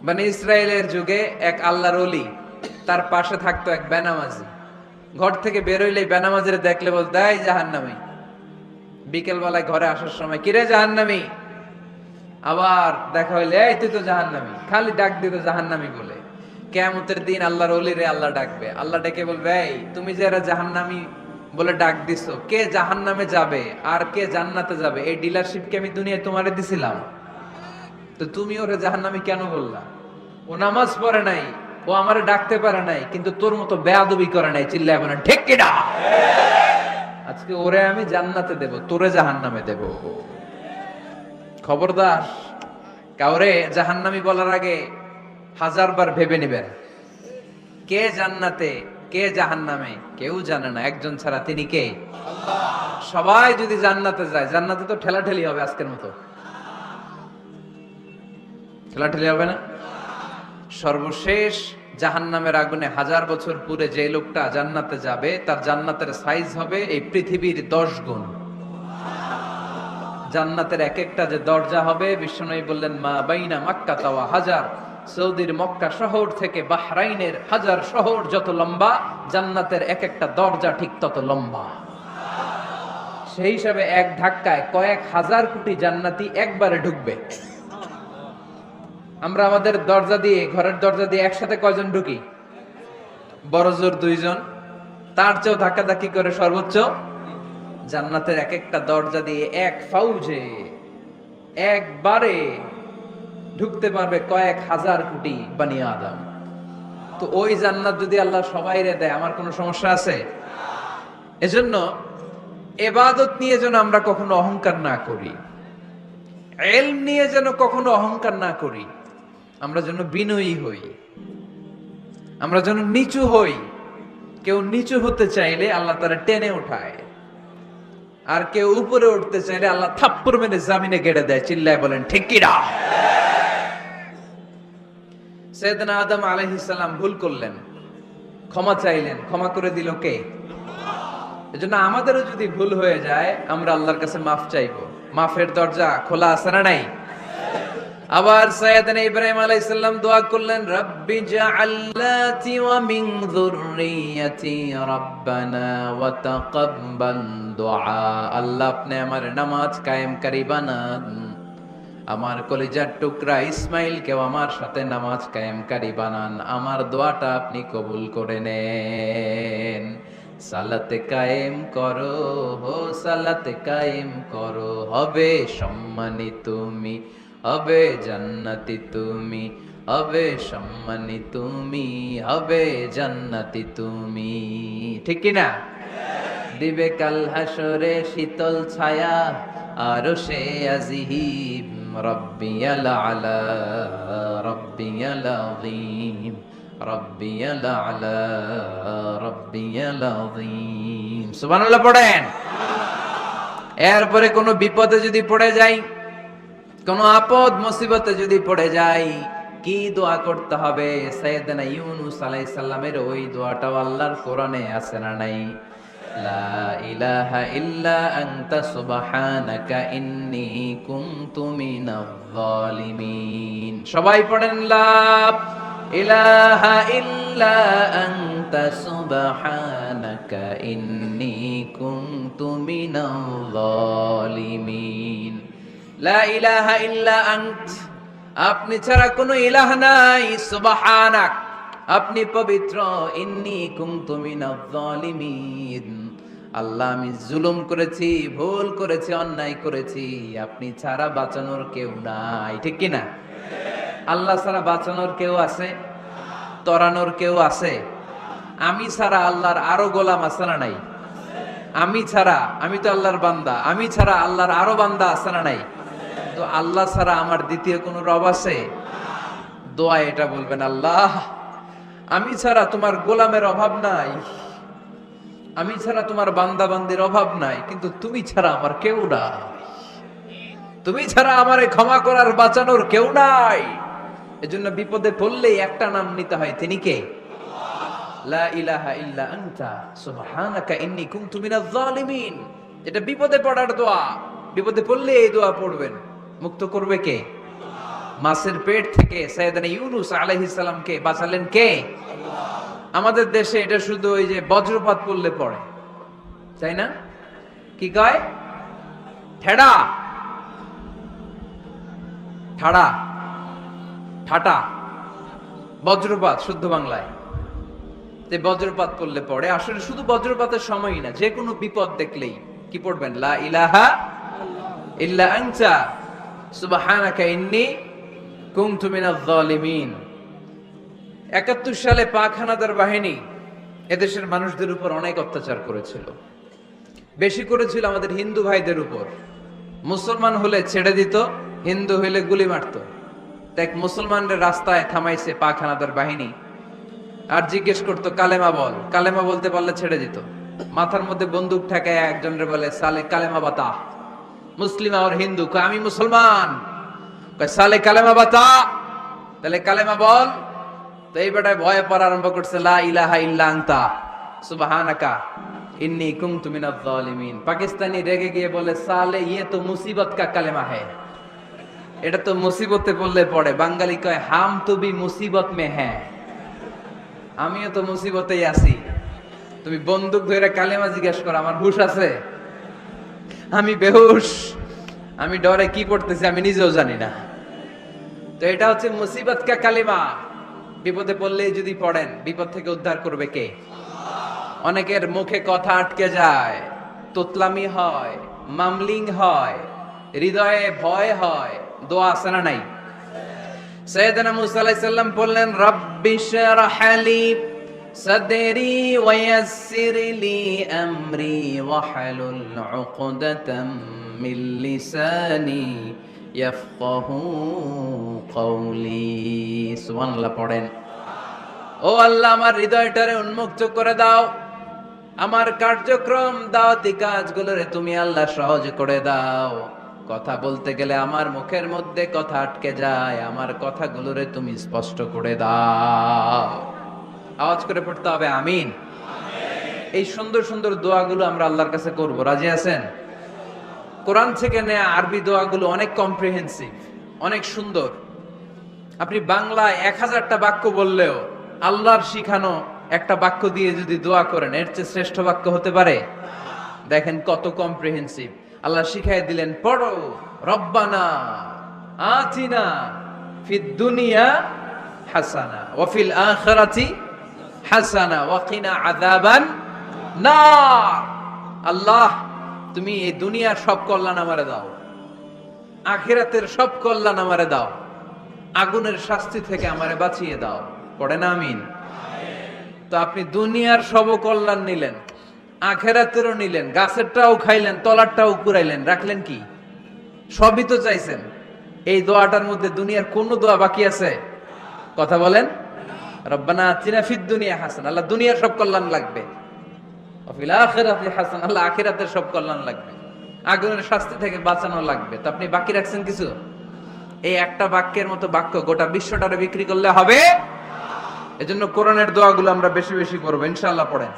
মানে ইসরায়েলের যুগে এক আল্লাহর ওলি, তার পাশে থাকতো এক বেনামাজি। ঘর থেকে বেরোইলেই বেনামাজিরে দেখলে বলতো, এই জাহান্নামী। বিকেল বেলায় ঘরে আসার সময়, কিরে জাহান্নামী। আবার দেখা হইলে, এই তুই তো জাহান্নামী। খালি ডাক দিত জাহান্নামী বলে। কিয়ামতের দিন আল্লাহর ওলিরে আল্লাহ ডাকবে। আল্লাহ ডেকে বলবে, এই তুমি যে এরা জাহান্নামী বলে ডাক দিছো, কে জাহান্নামে যাবে আর কে জান্নাতে যাবে, এই ডিলারশিপ কি আমি দুনিয়ায় তোমারে দিছিলাম? তো তুমি ওরে জাহান্নামী কেন বললা? ও নামাজ পড়ে নাই, ও আমারে ডাকতে পারে নাই, কিন্তু তোর মতো বেয়াদবি করে নাই। চিল্লায় বলেন ঠিক কিনা? আজকে ওরে আমি জান্নাতে দেব, তোরে জাহান্নামে দেব। খবরদার, কাউরে জাহান্নামী বলার আগে 1000 বার ভেবে নেবেন। কে জান্নাতে কে জাহান্নামে কেউ জানে না, একজন ছাড়া, তিনি কে? সবাই যদি জান্নাতে যায়, জান্নাতে তো ঠেলাঠেলি হবে আজকের মতো। ঠেলাঠেলি হবে না? সর্বশেষ জাহান্নামের আগুনে 1000 বছর পুরে যে লোকটা জান্নাতে যাবে, তার জান্নাতের সাইজ হবে এই পৃথিবীর 10 গুণ। জান্নাতের এক একটা যে দরজা হবে, বিশ্বনবী বললেন, মা বাইনা মক্কা তাওয়া হাজার। সৌদির মক্কা শহর থেকে বাহরাইনের হাজার শহর যত লম্বা, জান্নাতের এক একটা দরজা ঠিক তত লম্বা। সেই হিসাবে এক ধাক্কায় কয়েক হাজার কোটি জান্নাতি একবারে ঢুকবে। আমরা আমাদের দরজা দিয়ে, ঘরের দরজা দিয়ে একসাথে কয়জন ঢুকি? বড় জোর 2 জন। তার চেয়েও ধাক্কাধাক্কি করে সর্বোচ্চ জান্নাতের এক একটা দরজা দিয়ে এক ফাউজে একবারে ঢুকতে পারবে কয়েক হাজার কোটি বানি আদম। তো ওই জান্নাত যদি আল্লাহ সবাইরে দেয়, আমার কোনো সমস্যা আছে? এজন্য ইবাদত নিয়ে যেন আমরা কখনো অহংকার না করি, ইলম নিয়ে যেন কখনো অহংকার না করি। আমরা যেন বিনয়ী হই, আমরা যেন নিচু হই। কেউ নিচু হতে চাইলে আল্লাহ তারা টেনে উঠায়, আর কেউ উপরে উঠতে চাইলে আল্লাহ থাপ্পড় মেরে জামিনে গেড়ে দেয়। চিল্লায় বলেন ঠিক কি না? সাইয়েদনা আদম আলাইহিস সালাম ভুল করলেন, ক্ষমা চাইলেন, ক্ষমা করে দিল কে? এজন্য আমাদেরও যদি ভুল হয়ে যায়, আমরা আল্লাহর কাছে মাফ চাইবো। মাফের দরজা খোলা আছে না নাই? আবার সাইয়েদনা ইব্রাহিম আলাইহিস সালাম দোয়া করলেন, রাব্বি জাআল্লাতি ওয়া মিন যুররিয়াতি রাব্বানা ওয়া তাকাব্বাল দুআ। আল্লাহ আপনি আমার নামাজ কায়েমকারী বানান, আমার কলিজার টুকরা ইসমাইলকেও আমার সাথে নামাজ কায়েমকারী বানান, আমার দোয়াটা আপনি কবুল করে নেন। সালাতে কায়েম করো, হো সালাতে কায়েম করো, হবে সম্মানী তুমি, হবে জান্নাতি তুমি, হবে সম্মানী তুমি, হবে জান্নাতি তুমি। ঠিক কি না? দিবে কাল হাসরে শীতল ছায়া, আরশে আজিম, রব্বিয়াল আলা, রব্বিয়াল আযীম, রব্বিয়াল আলা, রব্বিয়াল আযীম। সুবহানাল্লাহ পড়েন। এরপরে কোনো বিপদে যদি পড়ে যাই, কোনো আপদ মুসিবতে যদি পড়ে যাই, কি দোয়া করতে হবে? সাইয়েদনা ইউনূস আলাইহিস সালামের ওই দোয়াটাও আল্লাহর কোরআনে আছে না নাই? লা ইলাহা ইল্লা আনতা সুবহানাকা ইন্নী কুনতু মিনাজ জালিমিন। সবাই পড়েন, লা ইলাহা ইল্লা আনতা সুবহানাকা ইন্নী কুনতু মিনাজ জালিমিন। লা ইলাহা ইল্লা আনত, আপনি ছাড়া কোনো ইলাহ নাই, সুবহানাক, আপনি পবিত্র, ইন্নী কুনতু মিনাজ জালিমিন, আল্লাহ আমি জুলুম করেছি, ভুল করেছি, অন্যায় করেছি, আপনি ছাড়া বাঁচানোর কেউ নাই। ঠিক কি না? আল্লাহ ছাড়া বাঁচানোর কেউ আছে? তরানোর কেউ আছে? আমি ছাড়া আল্লাহর আরো গোলাম আছে না নাই? আমি ছাড়া, আমি তো আল্লাহর বান্দা, আমি ছাড়া আল্লাহর আরো বান্দা আছে না নাই? তো আল্লাহ ছাড়া আমার দ্বিতীয় কোনো রব আছে? দোয়া এটা বলবেন, আল্লাহ আমি ছাড়া তোমার গোলামের অভাব নাই, আমি ছাড়া তোমার বান্দা বান্দির অভাব নাই, কিন্তু তুমি ছাড়া আমার কেউ নাই, তুমি ছাড়া আমারে ক্ষমা করার বাঁচানোর কেউ নাই। এজন্য বিপদে পড়লেই একটা নাম নিতে হয়, তিনি কে? লা ইলাহা ইল্লা আনতা সুবহানাকা ইন্নী কুনতু মিনাজ জালিমিন। এটা বিপদে পড়ার দোয়া, বিপদে পড়লে এই দোয়া পড়বেন। মুক্ত করবে কে? মাছের পেট থেকে সাইয়েদনা ইউনূস আলাইহিস সালামকে বাঁচালেন কে? আমাদের দেশে এটা শুধু ওই যে বজ্রপাত পড়লে পড়ে, তাই না? কি কয়? ঠেড়া, ঠাড়া, ঠাটা, বজ্রপাত শুদ্ধ বাংলায়। যে বজ্রপাত পড়লে পড়ে, আসলে শুধু বজ্রপাতের সময়ই না, যে কোনো বিপদ দেখলেই কি পড়বেন? লা ইলাহা ইল্লা আনতা সুবহানাকা ইন্নী কুনতু মিনাজ জালিমিন। ৭১ সালে পাক হানাদার বাহিনী এদেশের মানুষদের উপর অনেক অত্যাচার করেছিল, বেশি করেছিল আমাদের হিন্দু ভাইদের উপর। মুসলমান হলে ছেড়ে দিত, হিন্দু হইলে গুলি মারত। দেখ, মুসলমানদের রাস্তায় থামাইছে পাক হানাদার বাহিনী, আর জিজ্ঞেস করতো কালেমা বল, কালেমা বলতে পারলে ছেড়ে দিত। মাথার মধ্যে বন্দুক ঠেকায় একজনের বলে সালে কালেমা বাতা, মুসলিম আর হিন্দু কয় আমি মুসলমান, কয় সালে কালেমা বাতা, তাহলে কালেমা বল। তো এই বেটায় ভয়ে পড়া আরম্ভ করছে লা ইলাহা ইল্লা আনতা সুবহানাকা ইন্নী কুনতু মিনাজ জালিমিন। পাকিস্তানি রেগে গিয়ে বলে সালে ইয়ে তো মুসিবত কা কালেমা হ্যায়, এটা তো মুসিবতে পড়লে পড়ে। বাঙালি কয় হাম তো ভি মুসিবত মে হ্যায়, আমিও তো মুসিবতেই আছি। তুমি বন্দুক ধরে কালেমা জিজ্ঞেস করো, আমার হুশ আছে? আমি বেহুশ, আমি ডরে কি পড়তেছি আমি নিজেও জানি না। তো এটা হচ্ছে মুসিবত কা কালেমা। বিপদে পড়লেই যদি পড়েন, বিপদ থেকে উদ্ধার করবে কে? অনেকের মুখে কথা আটকে যায়, তোতলামি হয়, মামলিং হয়, হৃদয়ে ভয় হয়, দোয়া আছে না নাই? সাইয়েদনা মুসা আলাইহিস সালাম বললেন রাব্বি শরহ লি সাদরি ওয়া ইয়াসসির লি আমরি ওয়াহলুল উকদাতাম মিন লিসানি ইয়াফকাহু কওলি। সুবহানাল্লাহ পড়েন। ও আল্লাহ, আমার হৃদয়টারে উন্মুক্ত করে দাও, আমার কার্যক্রম দাওয়াতি কাজগুলোরে তুমি আল্লাহ সহজ করে দাও। কথা বলতে গেলে আমার মুখের মধ্যে কথা আটকে যায়, আমার কথাগুলোরে তুমি স্পষ্ট করে দাও। আওয়াজ করে পড়তে হবে আমিন। এই সুন্দর সুন্দর দোয়াগুলো আমরা আল্লাহর কাছে করব, রাজি আছেন? কোরআন থেকে নেয়া আরবি দোয়াগুলো অনেক কম্প্রিহেন্সিভ, অনেক সুন্দর। আপনি বাংলায় 1000টা বাক্য বললেও আল্লাহর শিখানো একটা বাক্য দিয়ে যদি দোয়া করেন, এর চেয়ে শ্রেষ্ঠ বাক্য হতে পারে? দেখেন কত কম্প্রিহেন্সিভ। আল্লাহ শিখাই দিলেন, পড়ো রব্বানা আতিনা ফিদ দুনিয়া হাসানা ওয়া ফিল আখিরাতি হাসানা ওয়া কিনা আযাবান নার। আল্লাহ, তুমি এই দুনিয়ার সব কল্যাণ আমারে দাও, আখিরাতের সব কল্যাণ আমারে দাও, আগুনের শাস্তি থেকে আমারে বাঁচিয়ে দাও। পড়ে না আমিন? তো আপনি দুনিয়ার সব কল্যাণ নিলেন, আখিরাতেরও নিলেন, গাছেরটাও খাইলেন, তলারটাও কুড়াইলেন, রাখলেন কি? সবই তো চাইছেন। এই দোয়াটার মধ্যে দুনিয়ার কোন দোয়া বাকি আছে? কথা বলেন। রব্বানা আতিনা ফিদ দুনিয়া হাসানা, আল্লাহ দুনিয়ার সব কল্যাণ লাগবে। ওয়া ফিল আখিরাতি হাসানা, আল্লাহ আখিরাতের সব কল্যাণ লাগবে, আগুনের শাস্তি থেকে বাঁচানো লাগবে। তো আপনি বাকি রাখছেন কিছু? এই একটা বাক্যের মতো বাক্য গোটা বিশ্বটারে বিক্রি করলে হবে। এজন্য কোরআনের দোয়াগুলো আমরা বেশি বেশি করবো ইনশাআল্লাহ। পড়েন।